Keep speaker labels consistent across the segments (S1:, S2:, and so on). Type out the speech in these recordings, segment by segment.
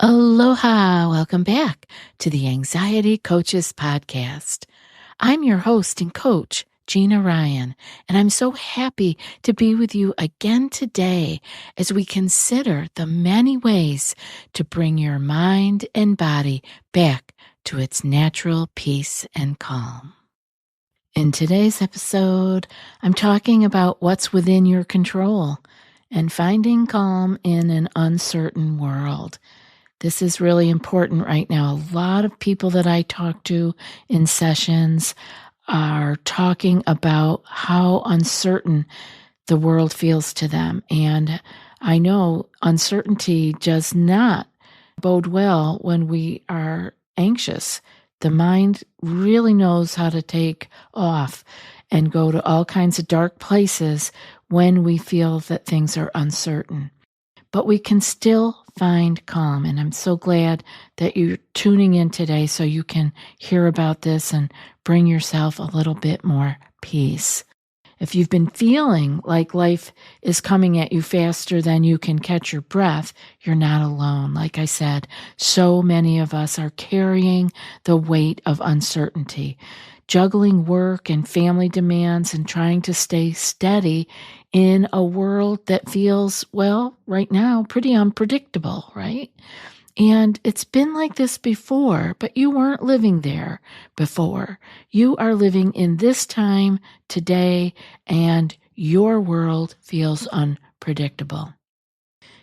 S1: Aloha! Welcome back to the Anxiety Coaches Podcast. I'm your host and coach, Gina Ryan, and I'm so happy to be with you again today as we consider the many ways to bring your mind and body back to its natural peace and calm. In today's episode, I'm talking about what's within your control and finding calm in an uncertain world. This is really important right now. A lot of people that I talk to in sessions are talking about how uncertain the world feels to them. And I know uncertainty does not bode well when we are anxious. The mind really knows how to take off and go to all kinds of dark places when we feel that things are uncertain. But we can still find calm. And I'm so glad that you're tuning in today so you can hear about this and bring yourself a little bit more peace. If you've been feeling like life is coming at you faster than you can catch your breath, you're not alone. Like I said, so many of us are carrying the weight of uncertainty, juggling work and family demands and trying to stay steady in a world that feels, well, right now, pretty unpredictable, right? And it's been like this before, but you weren't living there before. You are living in this time today, and your world feels unpredictable.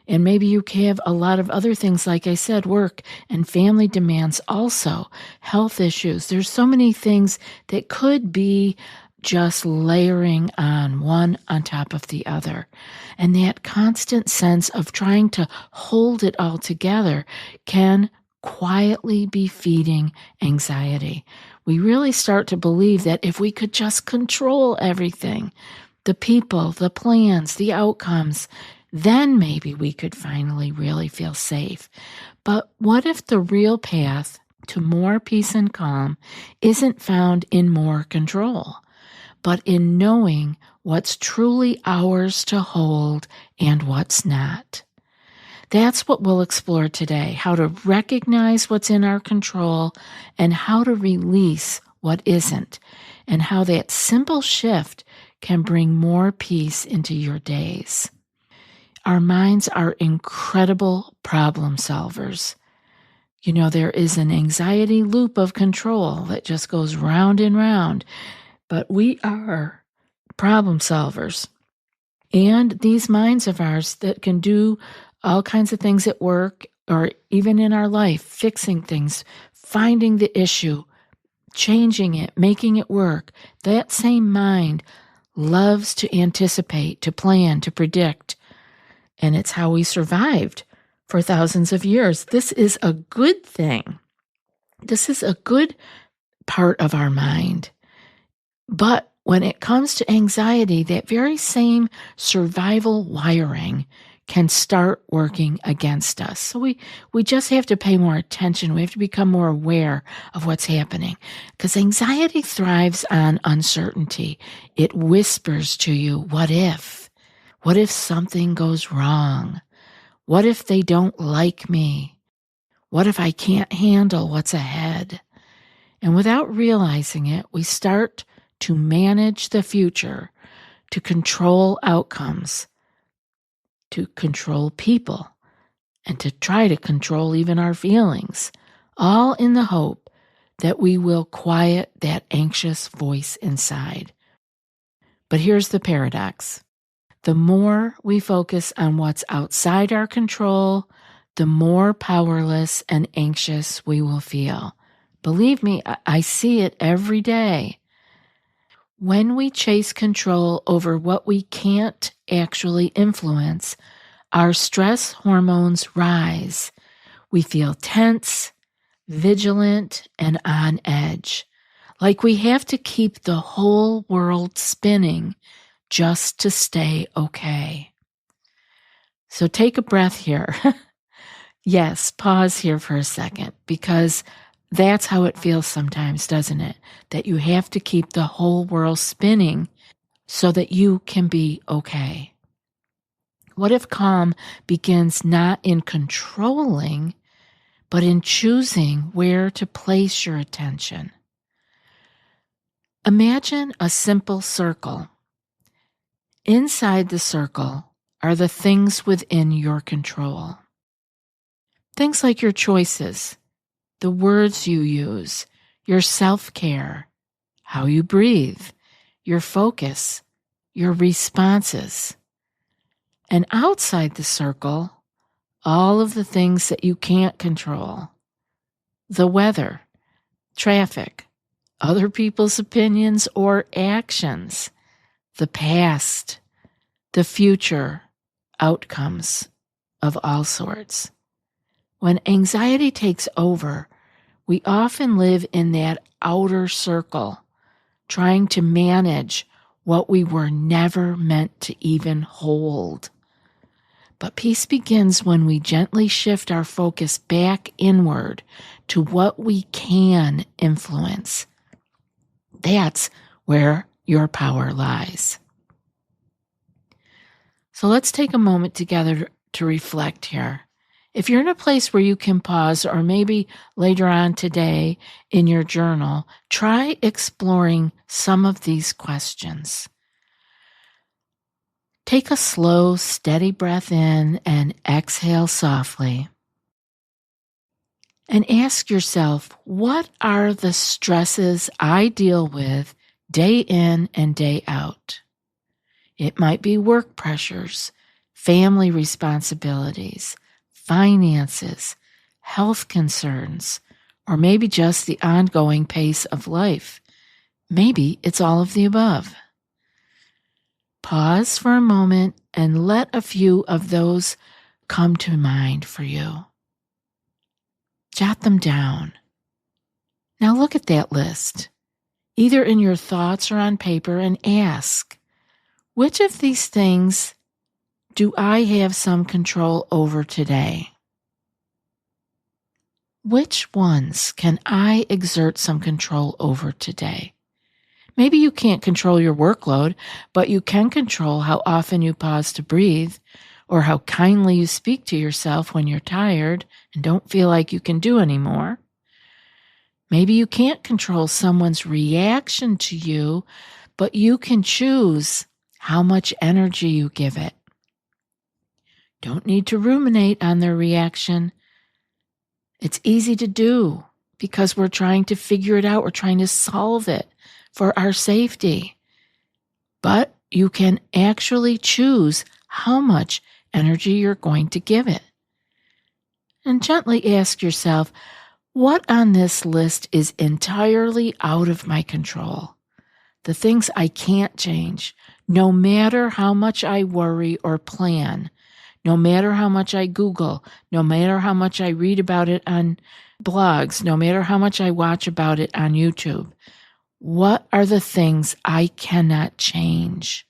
S1: And maybe you have a lot of other things, like I said, work and family demands also, health issues. There's so many things that could be just layering on one on top of the other. And that constant sense of trying to hold it all together can quietly be feeding anxiety. We really start to believe that if we could just control everything, the people, the plans, the outcomes, then maybe we could finally really feel safe. But what if the real path to more peace and calm isn't found in more control, but in knowing what's truly ours to hold and what's not? That's what we'll explore today, how to recognize what's in our control and how to release what isn't, and how that simple shift can bring more peace into your days. Our minds are incredible problem solvers. You know, there is an anxiety loop of control that just goes round and round, but we are problem solvers. And these minds of ours that can do all kinds of things at work or even in our life, fixing things, finding the issue, changing it, making it work, that same mind loves to anticipate, to plan, to predict. And it's how we survived for thousands of years. This is a good thing. This is a good part of our mind. But when it comes to anxiety, that very same survival wiring can start working against us. So we just have to pay more attention. We have to become more aware of what's happening, because anxiety thrives on uncertainty. It whispers to you, what if? What if something goes wrong? What if they don't like me? What if I can't handle what's ahead? And without realizing it, we start to manage the future, to control outcomes, to control people, and to try to control even our feelings, all in the hope that we will quiet that anxious voice inside. But here's the paradox. The more we focus on what's outside our control, the more powerless and anxious we will feel. Believe me, I see it every day. When we chase control over what we can't actually influence, our stress hormones rise. We feel tense, vigilant, and on edge, like we have to keep the whole world spinning just to stay okay. So take a breath here. Yes, pause here for a second, because that's how it feels sometimes, doesn't it? That you have to keep the whole world spinning so that you can be okay. What if calm begins not in controlling, but in choosing where to place your attention. Imagine a simple circle. Inside the circle are the things within your control. Things like your choices, the words you use, your self-care, how you breathe, your focus, your responses. And outside the circle, all of the things that you can't control. The weather, traffic, other people's opinions or actions, the past, the future, outcomes of all sorts. When anxiety takes over, we often live in that outer circle, trying to manage what we were never meant to even hold. But peace begins when we gently shift our focus back inward to what we can influence. That's where your power lies. So let's take a moment together to reflect here. If you're in a place where you can pause, or maybe later on today in your journal, try exploring some of these questions. Take a slow, steady breath in and exhale softly. And ask yourself, what are the stresses I deal with day in and day out? It might be work pressures, family responsibilities, finances, health concerns, or maybe just the ongoing pace of life. Maybe it's all of the above. Pause for a moment and let a few of those come to mind for you. Jot them down. Now look at that list, either in your thoughts or on paper, and ask, which of these things do I have some control over today? Which ones can I exert some control over today? Maybe you can't control your workload, but you can control how often you pause to breathe, or how kindly you speak to yourself when you're tired and don't feel like you can do anymore. Maybe you can't control someone's reaction to you, but you can choose how much energy you give it. Don't need to ruminate on their reaction. It's easy to do because we're trying to figure it out. We're trying to solve it for our safety. But you can actually choose how much energy you're going to give it. And gently ask yourself, what on this list is entirely out of my control? The things I can't change, no matter how much I worry or plan, no matter how much I Google, no matter how much I read about it on blogs, no matter how much I watch about it on YouTube. What are the things I cannot change?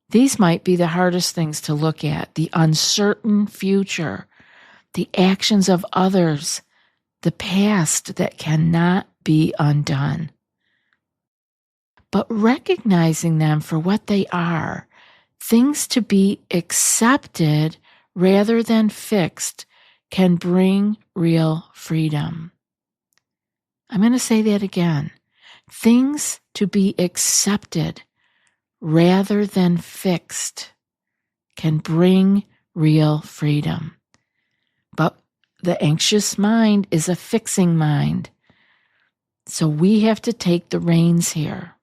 S1: These might be the hardest things to look at: the uncertain future, the actions of others, the past that cannot be undone. But recognizing them for what they are, things to be accepted rather than fixed, can bring real freedom. I'm going to say that again. Things to be accepted rather than fixed can bring real freedom. But the anxious mind is a fixing mind. So we have to take the reins here.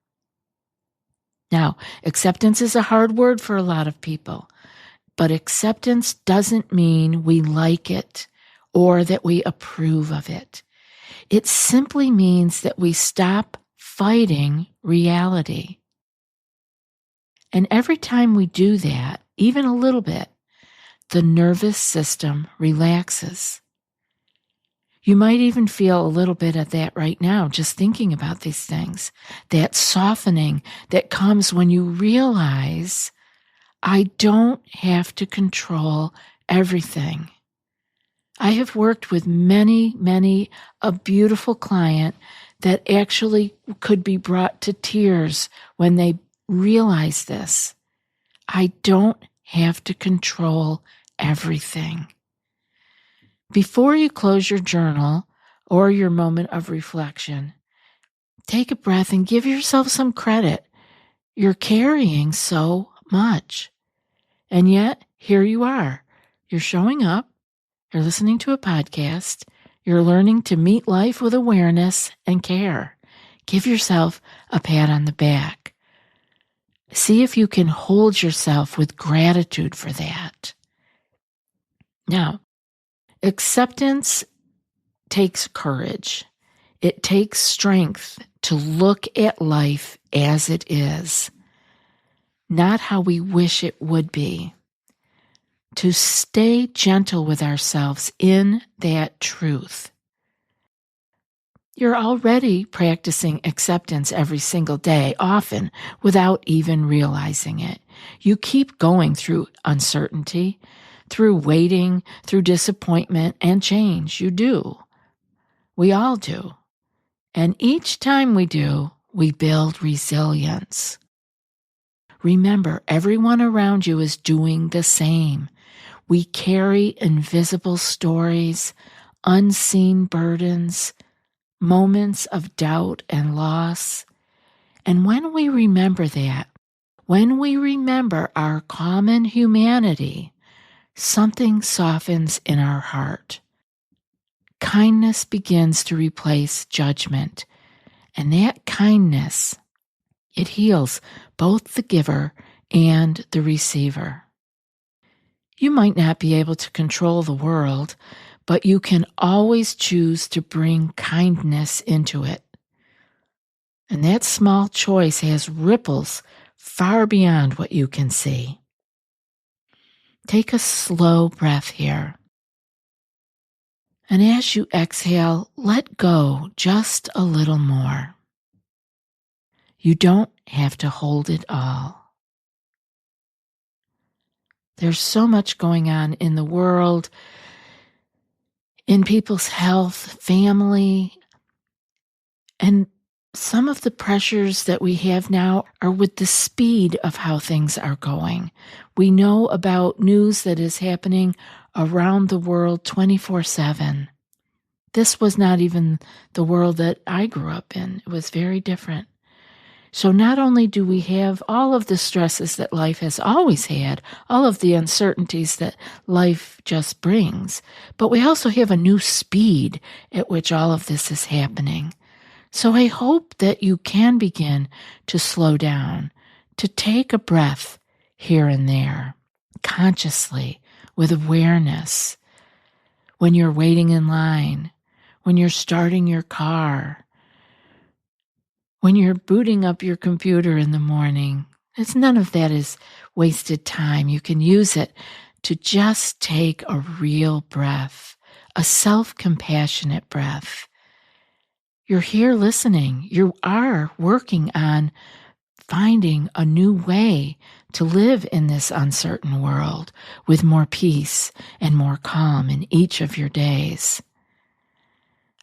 S1: Now, acceptance is a hard word for a lot of people, but acceptance doesn't mean we like it or that we approve of it. It simply means that we stop fighting reality. And every time we do that, even a little bit, the nervous system relaxes. You might even feel a little bit of that right now, just thinking about these things. That softening that comes when you realize, I don't have to control everything. I have worked with many a beautiful client that actually could be brought to tears when they realize this. I don't have to control everything. Before you close your journal or your moment of reflection, take a breath and give yourself some credit. You're carrying so much. And yet, here you are. You're showing up. You're listening to a podcast. You're learning to meet life with awareness and care. Give yourself a pat on the back. See if you can hold yourself with gratitude for that. Now, acceptance takes courage. It takes strength to look at life as it is, not how we wish it would be. To stay gentle with ourselves in that truth. You're already practicing acceptance every single day, often without even realizing it. You keep going through uncertainty, through waiting, through disappointment and change. You do. We all do. And each time we do, we build resilience. Remember, everyone around you is doing the same. We carry invisible stories, unseen burdens, moments of doubt and loss. And when we remember that, when we remember our common humanity, something softens in our heart. Kindness begins to replace judgment. And that kindness, it heals both the giver and the receiver. You might not be able to control the world, but you can always choose to bring kindness into it. And that small choice has ripples far beyond what you can see. Take a slow breath here. And as you exhale, let go just a little more. You don't have to hold it all. There's so much going on in the world, in people's health, family, and some of the pressures that we have now are with the speed of how things are going. We know about news that is happening around the world 24/7. This was not even the world that I grew up in. It was very different. So not only do we have all of the stresses that life has always had, all of the uncertainties that life just brings, but we also have a new speed at which all of this is happening. So I hope that you can begin to slow down, to take a breath here and there, consciously, with awareness, when you're waiting in line, when you're starting your car, when you're booting up your computer in the morning. None of that is wasted time. You can use it to just take a real breath, a self-compassionate breath. You're here listening. You are working on finding a new way to live in this uncertain world with more peace and more calm in each of your days.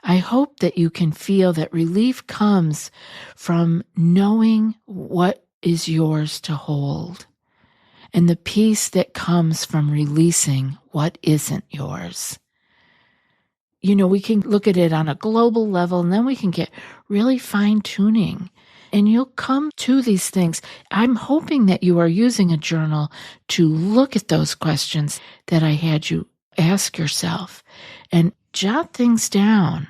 S1: I hope that you can feel that relief comes from knowing what is yours to hold, and the peace that comes from releasing what isn't yours. We can look at it on a global level, and then we can get really fine-tuning, and you'll come to these things. I'm hoping that you are using a journal to look at those questions that I had you ask yourself and jot things down.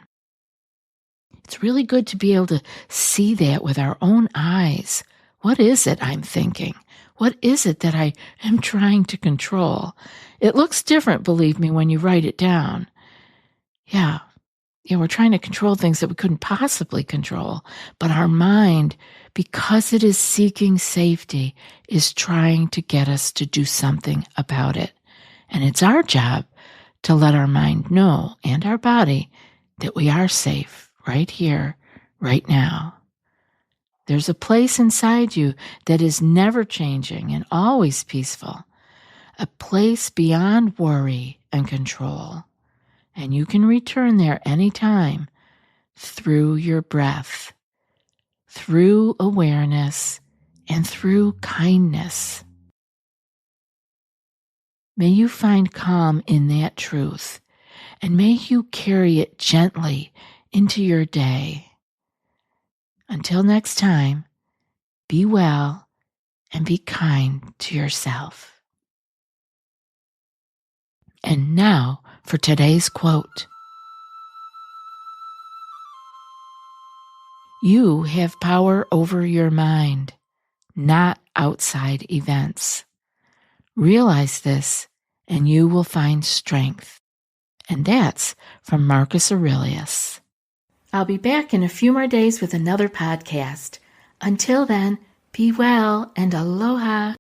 S1: It's really good to be able to see that with our own eyes. What is it I'm thinking? What is it that I am trying to control? It looks different, believe me, when you write it down. Yeah, we're trying to control things that we couldn't possibly control. But our mind, because it is seeking safety, is trying to get us to do something about it. And it's our job to let our mind know, and our body, that we are safe right here, right now. There's a place inside you that is never changing and always peaceful, a place beyond worry and control. And you can return there anytime through your breath, through awareness, and through kindness. May you find calm in that truth. and may you carry it gently into your day. Until next time, be well and be kind to yourself. And now for today's quote. You have power over your mind, not outside events. Realize this, and you will find strength. And that's from Marcus Aurelius. I'll be back in a few more days with another podcast. Until then, be well and aloha.